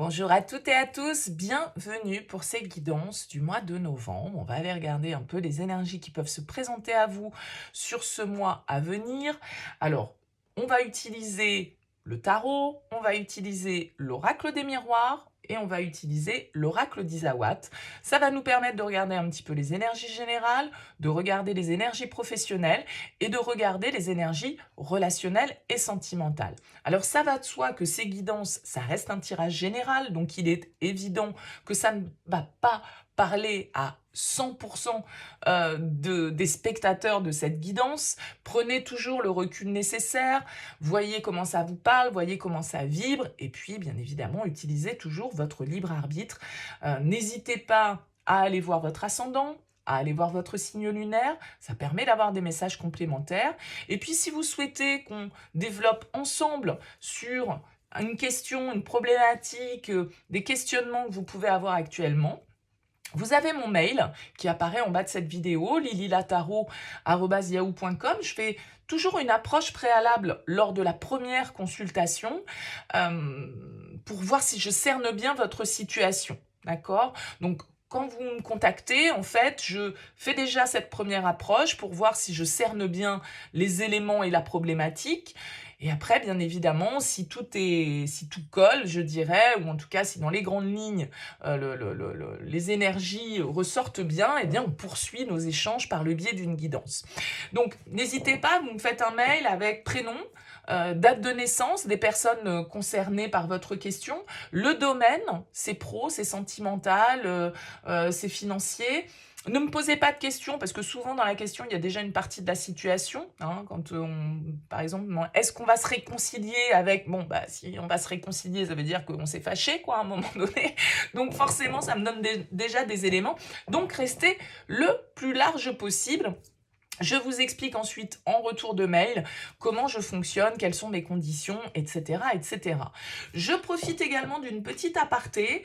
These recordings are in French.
Bonjour à toutes et à tous, bienvenue pour ces guidances du mois de novembre. On va aller regarder un peu les énergies qui peuvent se présenter à vous sur ce mois à venir. Alors, on va utiliser le tarot, on va utiliser l'oracle des miroirs et on va utiliser l'oracle d'Isawat. Ça va nous permettre de regarder un petit peu les énergies générales, de regarder les énergies professionnelles et de regarder les énergies relationnelles et sentimentales. Alors ça va de soi que ces guidances, ça reste un tirage général, donc il est évident que ça ne va pas parler à 100% des spectateurs de cette guidance. Prenez toujours le recul nécessaire, voyez comment ça vous parle, voyez comment ça vibre, et puis bien évidemment, utilisez toujours votre libre arbitre. N'hésitez pas à aller voir votre ascendant, à aller voir votre signe lunaire, ça permet d'avoir des messages complémentaires. Et puis si vous souhaitez qu'on développe ensemble sur une question, une problématique, des questionnements que vous pouvez avoir actuellement, vous avez mon mail qui apparaît en bas de cette vidéo, lililataro@yahoo.com. Je fais toujours une approche préalable lors de la première consultation pour voir si je cerne bien votre situation. D'accord? Donc, quand vous me contactez, en fait, je fais déjà cette première approche pour voir si je cerne bien les éléments et la problématique. Et après, bien évidemment, si tout colle, je dirais, ou en tout cas, si dans les grandes lignes, les énergies ressortent bien, eh bien, on poursuit nos échanges par le biais d'une guidance. Donc, n'hésitez pas, vous me faites un mail avec prénom, date de naissance des personnes concernées par votre question, le domaine, c'est pro, c'est sentimental, c'est financier. Ne me posez pas de questions, parce que souvent dans la question, il y a déjà une partie de la situation. Hein, quand par exemple, est-ce qu'on va se réconcilier avec... Bon, bah, si on va se réconcilier, ça veut dire qu'on s'est fâché, quoi, à un moment donné. Donc forcément, ça me donne déjà des éléments. Donc restez le plus large possible. Je vous explique ensuite en retour de mail comment je fonctionne, quelles sont mes conditions, etc. etc. Je profite également d'une petite aparté.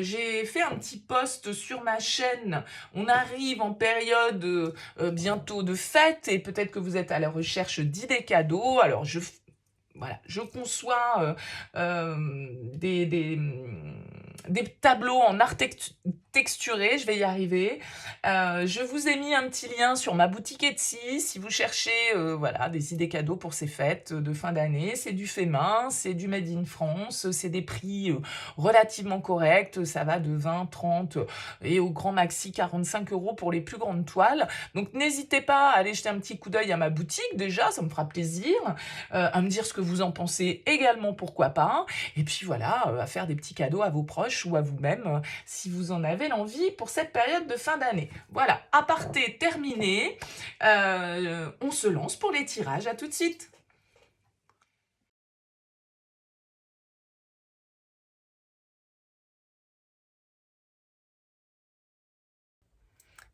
J'ai fait un petit post sur ma chaîne. On arrive en période bientôt de fête et peut-être que vous êtes à la recherche d'idées cadeaux. Alors voilà, je conçois des tableaux en art texturé, je vais y arriver. Je vous ai mis un petit lien sur ma boutique Etsy si vous cherchez voilà, des idées cadeaux pour ces fêtes de fin d'année. C'est du fait main, c'est du made in France, c'est des prix relativement corrects, ça va de 20, 30 et au grand maxi 45 € pour les plus grandes toiles. Donc n'hésitez pas à aller jeter un petit coup d'œil à ma boutique déjà, ça me fera plaisir, à me dire ce que vous en pensez également, pourquoi pas. Et puis voilà, à faire des petits cadeaux à vos proches ou à vous-même si vous en avez l'envie pour cette période de fin d'année. Voilà, aparté terminé. On se lance pour les tirages. À tout de suite.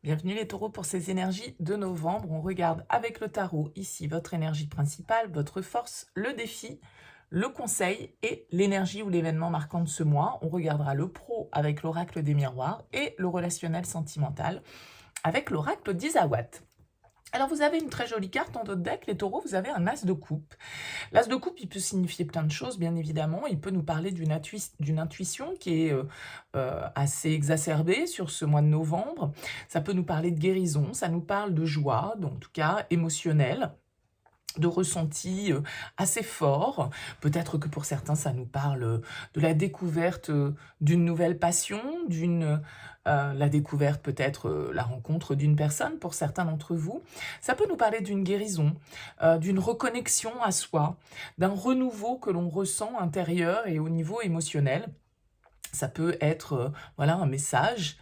Bienvenue les taureaux pour ces énergies de novembre. On regarde avec le tarot ici votre énergie principale, votre force, le défi, le conseil et l'énergie ou l'événement marquant de ce mois. On regardera le pro avec l'oracle des miroirs et le relationnel sentimental avec l'oracle d'Isawat. Alors vous avez une très jolie carte dans votre deck, les taureaux, vous avez un as de coupe. L'as de coupe, il peut signifier plein de choses, bien évidemment. Il peut nous parler d'une intuition qui est assez exacerbée sur ce mois de novembre. Ça peut nous parler de guérison, ça nous parle de joie, donc, en tout cas émotionnelle, de ressentis assez forts. Peut-être que pour certains, ça nous parle de la découverte d'une nouvelle passion, la découverte peut-être la rencontre d'une personne pour certains d'entre vous. Ça peut nous parler d'une guérison, d'une reconnexion à soi, d'un renouveau que l'on ressent intérieur et au niveau émotionnel. Ça peut être voilà, un message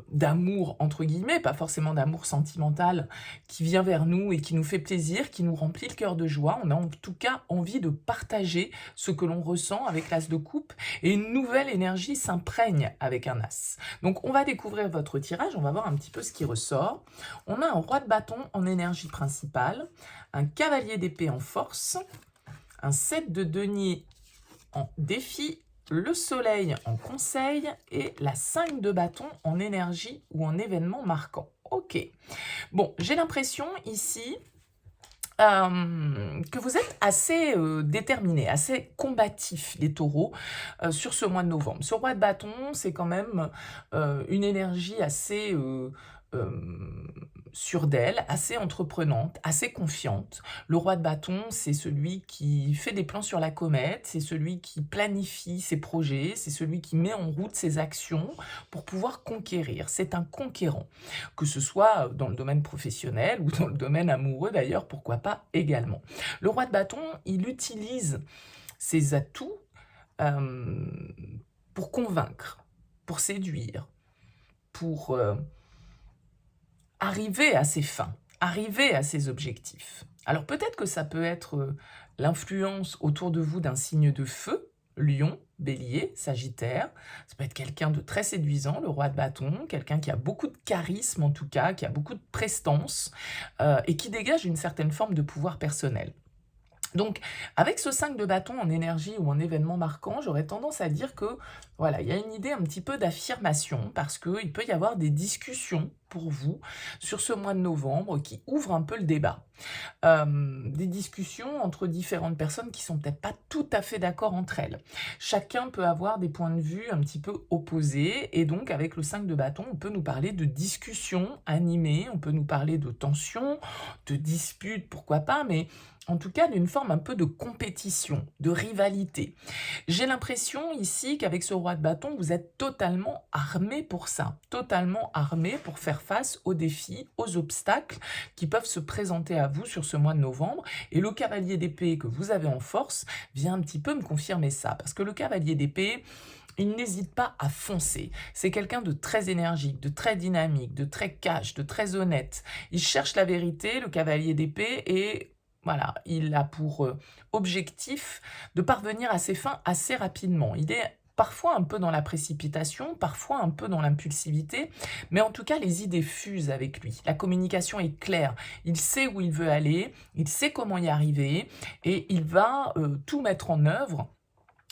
d'amour, entre guillemets, pas forcément d'amour sentimental, qui vient vers nous et qui nous fait plaisir, qui nous remplit le cœur de joie. On a en tout cas envie de partager ce que l'on ressent avec l'as de coupe et une nouvelle énergie s'imprègne avec un as. Donc on va découvrir votre tirage, on va voir un petit peu ce qui ressort. On a un roi de bâton en énergie principale, un cavalier d'épée en force, un 7 de denier en défi, le soleil en conseil et la 5 de bâton en énergie ou en événement marquant. Ok. Bon, j'ai l'impression ici Que vous êtes assez, déterminés, assez combatifs les taureaux, sur ce mois de novembre. Ce roi de bâton, c'est quand même, une énergie assez, sûre d'elle, assez entreprenante, assez confiante. Le roi de bâton, c'est celui qui fait des plans sur la comète, c'est celui qui planifie ses projets, c'est celui qui met en route ses actions pour pouvoir conquérir. C'est un conquérant, que ce soit dans le domaine professionnel ou dans le domaine amoureux d'ailleurs, pourquoi pas également. Le roi de bâton, il utilise ses atouts euh, pour convaincre, pour séduire, pour arriver à ses fins, arriver à ses objectifs. Alors peut-être que ça peut être l'influence autour de vous d'un signe de feu, Lion, Bélier, Sagittaire. Ça peut être quelqu'un de très séduisant, le roi de bâton, quelqu'un qui a beaucoup de charisme en tout cas, qui a beaucoup de prestance et qui dégage une certaine forme de pouvoir personnel. Donc, avec ce 5 de bâton en énergie ou en événement marquant, j'aurais tendance à dire que, voilà, il y a une idée un petit peu d'affirmation parce qu'il peut y avoir des discussions pour vous sur ce mois de novembre qui ouvrent un peu le débat. Des discussions entre différentes personnes qui sont peut-être pas tout à fait d'accord entre elles. Chacun peut avoir des points de vue un petit peu opposés et donc avec le 5 de bâton, on peut nous parler de discussions animées, on peut nous parler de tensions, de disputes, pourquoi pas, mais en tout cas d'une forme un peu de compétition, de rivalité. J'ai l'impression ici qu'avec ce roi de bâton, vous êtes totalement armé pour ça, totalement armé pour faire face aux défis, aux obstacles qui peuvent se présenter à vous sur ce mois de novembre. Et le cavalier d'épée que vous avez en force vient un petit peu me confirmer ça, parce que le cavalier d'épée, il n'hésite pas à foncer. C'est quelqu'un de très énergique, de très dynamique, de très cash, de très honnête. Il cherche la vérité, le cavalier d'épée, et voilà, il a pour objectif de parvenir à ses fins assez rapidement. Il est parfois un peu dans la précipitation, parfois un peu dans l'impulsivité, mais en tout cas, les idées fusent avec lui. La communication est claire. Il sait où il veut aller, il sait comment y arriver, et il va tout mettre en œuvre,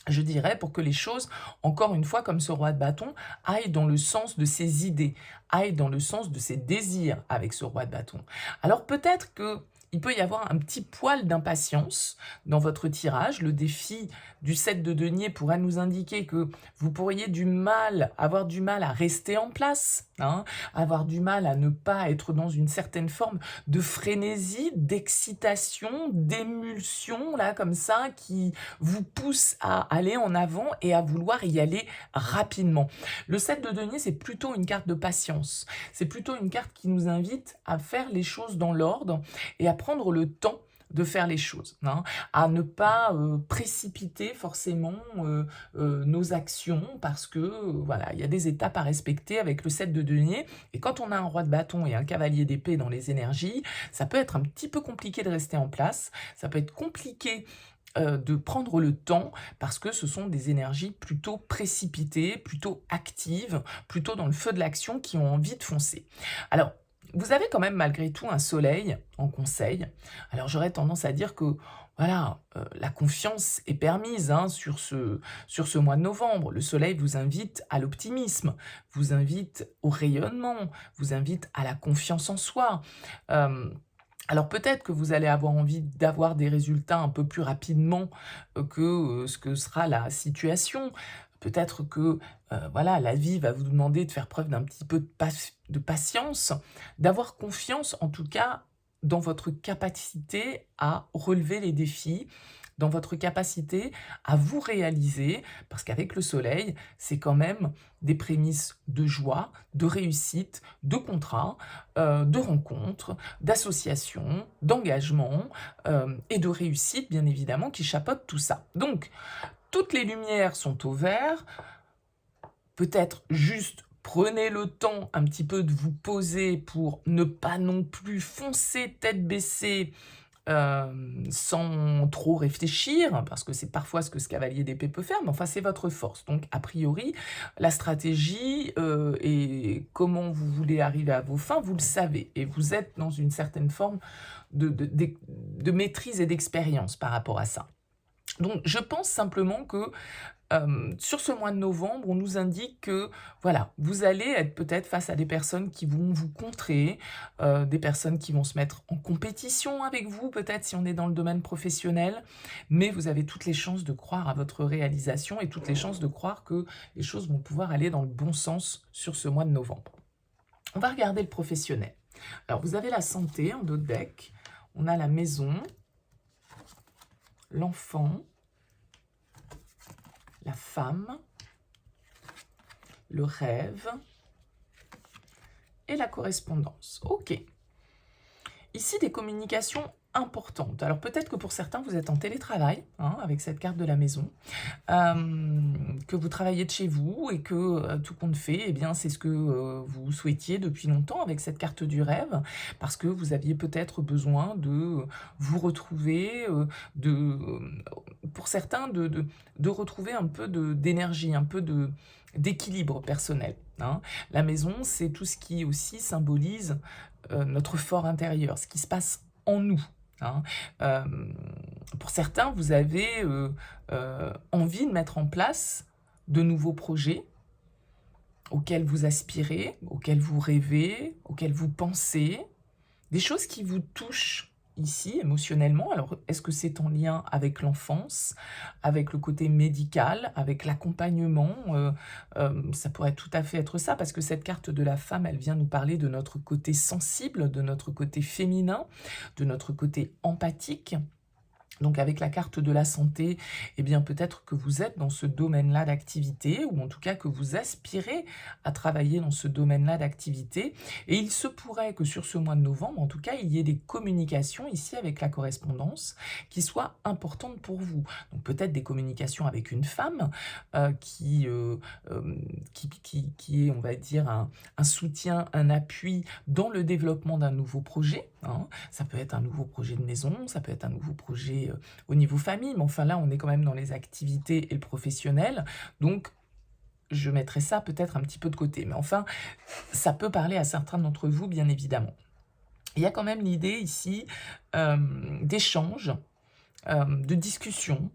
je dirais, pour que les choses, encore une fois, comme ce roi de bâton, aillent dans le sens de ses idées, aillent dans le sens de ses désirs avec ce roi de bâton. Alors peut-être que il peut y avoir un petit poil d'impatience dans votre tirage. Le défi du 7 de denier pourrait nous indiquer que vous pourriez avoir du mal à rester en place, hein, avoir du mal à ne pas être dans une certaine forme de frénésie, d'excitation, d'émulsion, là, comme ça, qui vous pousse à aller en avant et à vouloir y aller rapidement. Le 7 de denier, c'est plutôt une carte de patience. C'est plutôt une carte qui nous invite à faire les choses dans l'ordre et à prendre le temps de faire les choses, hein, à ne pas précipiter forcément nos actions parce que voilà, il y a des étapes à respecter avec le 7 de denier. Et quand on a un roi de bâton et un cavalier d'épée dans les énergies, ça peut être un petit peu compliqué de rester en place, ça peut être compliqué de prendre le temps parce que ce sont des énergies plutôt précipitées, plutôt actives, plutôt dans le feu de l'action qui ont envie de foncer. Alors, vous avez quand même malgré tout un soleil en conseil. Alors j'aurais tendance à dire que voilà, la confiance est permise hein, sur ce mois de novembre. Le soleil vous invite à l'optimisme, vous invite au rayonnement, vous invite à la confiance en soi. Alors peut-être que vous allez avoir envie d'avoir des résultats un peu plus rapidement que ce que sera la situation. Peut-être que voilà, la vie va vous demander de faire preuve d'un petit peu de patience, d'avoir confiance en tout cas dans votre capacité à relever les défis, dans votre capacité à vous réaliser, parce qu'avec le soleil, c'est quand même des prémices de joie, de réussite, de contrat, de rencontres, d'associations, d'engagement et de réussite, bien évidemment, qui chapeautent tout ça. Donc, toutes les lumières sont au vert, peut-être juste prenez le temps un petit peu de vous poser pour ne pas non plus foncer tête baissée sans trop réfléchir, parce que c'est parfois ce que ce cavalier d'épée peut faire, mais enfin c'est votre force. Donc a priori, la stratégie et comment vous voulez arriver à vos fins, vous le savez, et vous êtes dans une certaine forme de maîtrise et d'expérience par rapport à ça. Donc je pense simplement que Sur ce mois de novembre, on nous indique que, voilà, vous allez être peut-être face à des personnes qui vont vous contrer, des personnes qui vont se mettre en compétition avec vous, peut-être si on est dans le domaine professionnel, mais vous avez toutes les chances de croire à votre réalisation et toutes les chances de croire que les choses vont pouvoir aller dans le bon sens sur ce mois de novembre. On va regarder le professionnel. Alors, vous avez la santé en dos de deck, on a la maison, l'enfant, la femme, le rêve et la correspondance. Ok. Ici, des communications importantes. Alors peut-être que pour certains, vous êtes en télétravail, hein, avec cette carte de la maison, que vous travaillez de chez vous et que tout compte fait, eh bien, c'est ce que vous souhaitiez depuis longtemps avec cette carte du rêve, parce que vous aviez peut-être besoin de vous retrouver, pour certains, de retrouver un peu d'énergie, un peu d'équilibre personnel. Hein. La maison, c'est tout ce qui aussi symbolise notre fort intérieur, ce qui se passe en nous. Hein. Pour certains, vous avez envie de mettre en place de nouveaux projets auxquels vous aspirez, auxquels vous rêvez, auxquels vous pensez, des choses qui vous touchent ici émotionnellement. Alors, est-ce que c'est en lien avec l'enfance, avec le côté médical, avec l'accompagnement? Ça pourrait tout à fait être ça, parce que cette carte de la femme, elle vient nous parler de notre côté sensible, de notre côté féminin, de notre côté empathique. Donc avec la carte de la santé, eh bien peut-être que vous êtes dans ce domaine-là d'activité, ou en tout cas que vous aspirez à travailler dans ce domaine-là d'activité. Et il se pourrait que sur ce mois de novembre, en tout cas, il y ait des communications ici avec la correspondance qui soient importantes pour vous. Donc peut-être des communications avec une femme qui est, on va dire, un soutien, un appui dans le développement d'un nouveau projet. Hein. Ça peut être un nouveau projet de maison, ça peut être un nouveau projet au niveau famille, mais enfin là, on est quand même dans les activités et le professionnel, donc je mettrai ça peut-être un petit peu de côté. Mais enfin, ça peut parler à certains d'entre vous, bien évidemment. Il y a quand même l'idée ici d'échange, de discussion,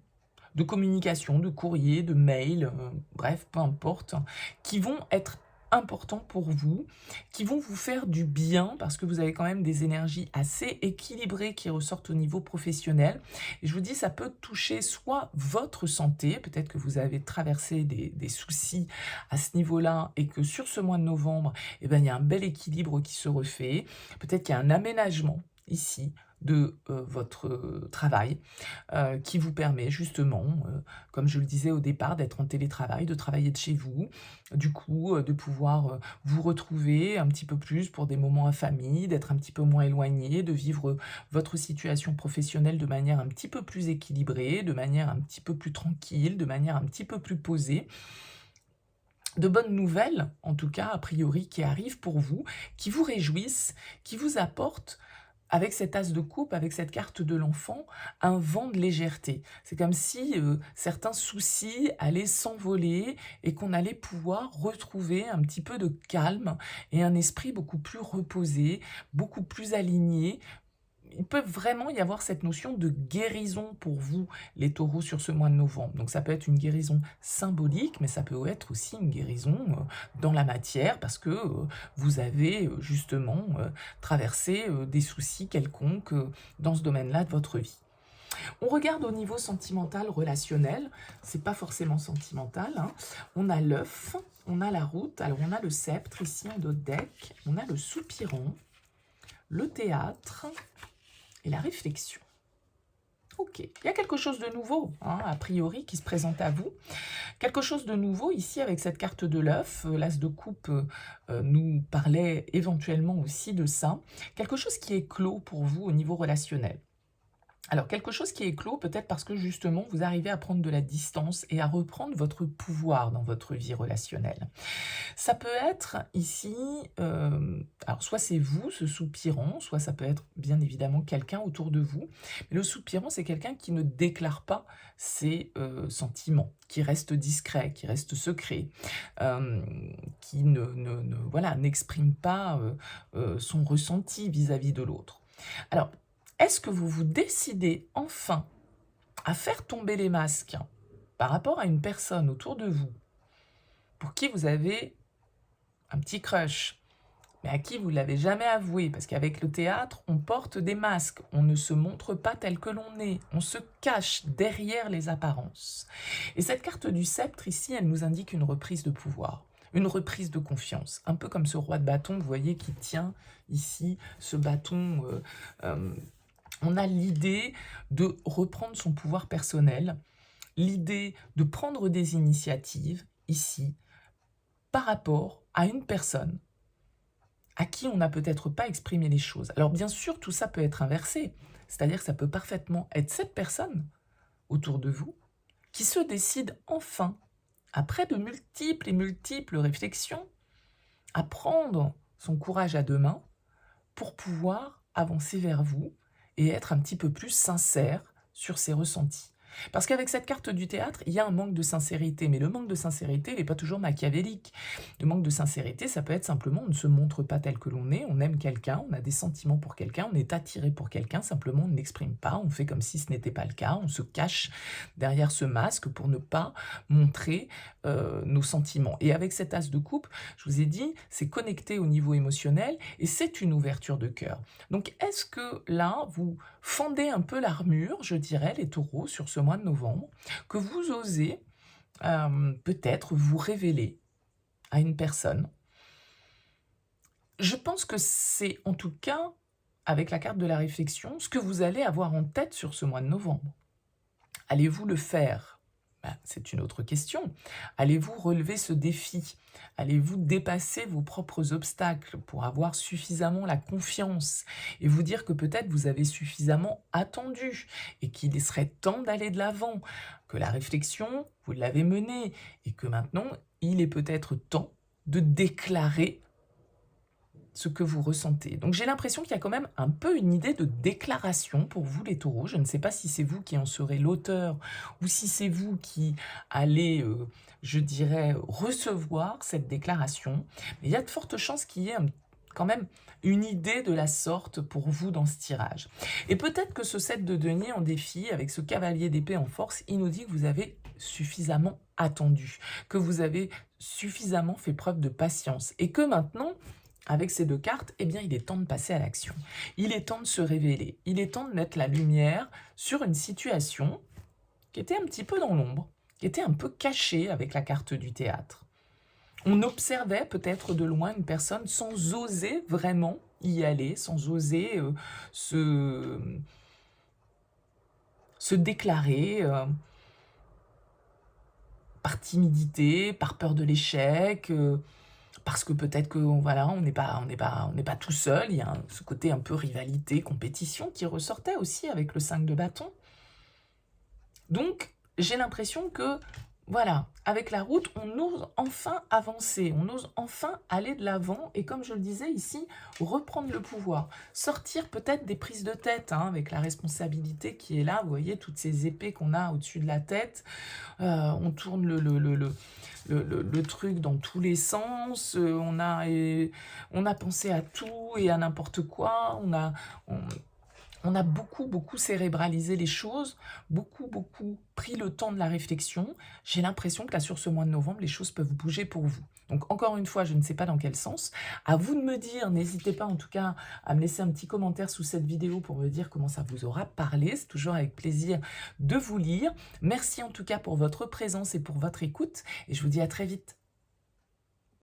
de communication, de courrier, de mail, bref, peu importe, qui vont être importants pour vous, qui vont vous faire du bien, parce que vous avez quand même des énergies assez équilibrées qui ressortent au niveau professionnel. Et je vous dis, ça peut toucher soit votre santé, peut-être que vous avez traversé des soucis à ce niveau-là, et que sur ce mois de novembre, eh ben, il y a un bel équilibre qui se refait. Peut-être qu'il y a un aménagement ici de votre travail qui vous permet justement, comme je le disais au départ, d'être en télétravail, de travailler de chez vous, du coup de pouvoir vous retrouver un petit peu plus pour des moments en famille, d'être un petit peu moins éloigné, de vivre votre situation professionnelle de manière un petit peu plus équilibrée, de manière un petit peu plus tranquille, de manière un petit peu plus posée. De bonnes nouvelles, en tout cas, a priori, qui arrivent pour vous, qui vous réjouissent, qui vous apportent, avec cet as de coupe, avec cette carte de l'enfant, un vent de légèreté. C'est comme si certains soucis allaient s'envoler et qu'on allait pouvoir retrouver un petit peu de calme et un esprit beaucoup plus reposé, beaucoup plus aligné. Il peut vraiment y avoir cette notion de guérison pour vous, les taureaux, sur ce mois de novembre. Donc ça peut être une guérison symbolique, mais ça peut être aussi une guérison dans la matière, parce que vous avez justement traversé des soucis quelconques dans ce domaine-là de votre vie. On regarde au niveau sentimental, relationnel, c'est pas forcément sentimental, hein. On a l'œuf, on a la route, alors on a le sceptre ici en dos de deck, on a le soupirant, le théâtre et la réflexion. Ok, il y a quelque chose de nouveau, hein, a priori, qui se présente à vous. Quelque chose de nouveau ici avec cette carte de l'œuf. L'as de coupe nous parlait éventuellement aussi de ça. Quelque chose qui est clos pour vous au niveau relationnel. Alors, quelque chose qui est clos, peut-être parce que justement, vous arrivez à prendre de la distance et à reprendre votre pouvoir dans votre vie relationnelle. Ça peut être ici, alors soit c'est vous, ce soupirant, soit ça peut être bien évidemment quelqu'un autour de vous. Mais le soupirant, c'est quelqu'un qui ne déclare pas ses sentiments, qui reste discret, qui reste secret, qui voilà, n'exprime pas son ressenti vis-à-vis de l'autre. Alors, est-ce que vous vous décidez enfin à faire tomber les masques par rapport à une personne autour de vous, pour qui vous avez un petit crush, mais à qui vous ne l'avez jamais avoué, parce qu'avec le théâtre, on porte des masques, on ne se montre pas tel que l'on est, on se cache derrière les apparences. Et cette carte du sceptre, ici, elle nous indique une reprise de pouvoir, une reprise de confiance, un peu comme ce roi de bâton, vous voyez, qui tient ici ce bâton. On a l'idée de reprendre son pouvoir personnel, l'idée de prendre des initiatives, ici, par rapport à une personne à qui on n'a peut-être pas exprimé les choses. Alors bien sûr, tout ça peut être inversé, c'est-à-dire que ça peut parfaitement être cette personne autour de vous qui se décide enfin, après de multiples et multiples réflexions, à prendre son courage à deux mains pour pouvoir avancer vers vous et être un petit peu plus sincère sur ses ressentis. Parce qu'avec cette carte du théâtre, il y a un manque de sincérité, mais le manque de sincérité, il n'est pas toujours machiavélique. Le manque de sincérité, ça peut être simplement, on ne se montre pas tel que l'on est, on aime quelqu'un, on a des sentiments pour quelqu'un, on est attiré pour quelqu'un, simplement on n'exprime pas, on fait comme si ce n'était pas le cas, on se cache derrière ce masque pour ne pas montrer nos sentiments. Et avec cet as de coupe, je vous ai dit, c'est connecté au niveau émotionnel et c'est une ouverture de cœur. Donc est-ce que là, vous fendez un peu l'armure, je dirais, les taureaux, sur ce mois de novembre, que vous osez peut-être vous révéler à une personne? Je pense que c'est en tout cas, avec la carte de la réflexion, ce que vous allez avoir en tête sur ce mois de novembre. Allez-vous le faire? C'est une autre question. Allez-vous relever ce défi? Allez-vous dépasser vos propres obstacles pour avoir suffisamment la confiance et vous dire que peut-être vous avez suffisamment attendu et qu'il serait temps d'aller de l'avant, que la réflexion, vous l'avez menée et que maintenant, il est peut-être temps de déclarer ce que vous ressentez. Donc j'ai l'impression qu'il y a quand même un peu une idée de déclaration pour vous les taureaux. Je ne sais pas si c'est vous qui en serez l'auteur ou si c'est vous qui allez, je dirais, recevoir cette déclaration. Mais il y a de fortes chances qu'il y ait quand même une idée de la sorte pour vous dans ce tirage. Et peut-être que ce 7 de denier en défi, avec ce cavalier d'épée en force, il nous dit que vous avez suffisamment attendu, que vous avez suffisamment fait preuve de patience et que maintenant, avec ces deux cartes, eh bien, il est temps de passer à l'action. Il est temps de se révéler. Il est temps de mettre la lumière sur une situation qui était un petit peu dans l'ombre, qui était un peu cachée avec la carte du théâtre. On observait peut-être de loin une personne sans oser vraiment y aller, sans oser se déclarer par timidité, par peur de l'échec, parce que peut-être que voilà, on n'est pas tout seul, il y a ce côté un peu rivalité, compétition qui ressortait aussi avec le 5 de bâton. Donc, j'ai l'impression que, voilà, avec la route, on ose enfin avancer, on ose enfin aller de l'avant et comme je le disais ici, reprendre le pouvoir, sortir peut-être des prises de tête avec la responsabilité qui est là, vous voyez, toutes ces épées qu'on a au-dessus de la tête, on tourne le truc dans tous les sens, on a pensé à tout et à n'importe quoi, on a beaucoup cérébralisé les choses, beaucoup pris le temps de la réflexion. J'ai l'impression que là, sur ce mois de novembre, les choses peuvent bouger pour vous. Donc, encore une fois, je ne sais pas dans quel sens. À vous de me dire, n'hésitez pas en tout cas à me laisser un petit commentaire sous cette vidéo pour me dire comment ça vous aura parlé. C'est toujours avec plaisir de vous lire. Merci en tout cas pour votre présence et pour votre écoute. Et je vous dis à très vite.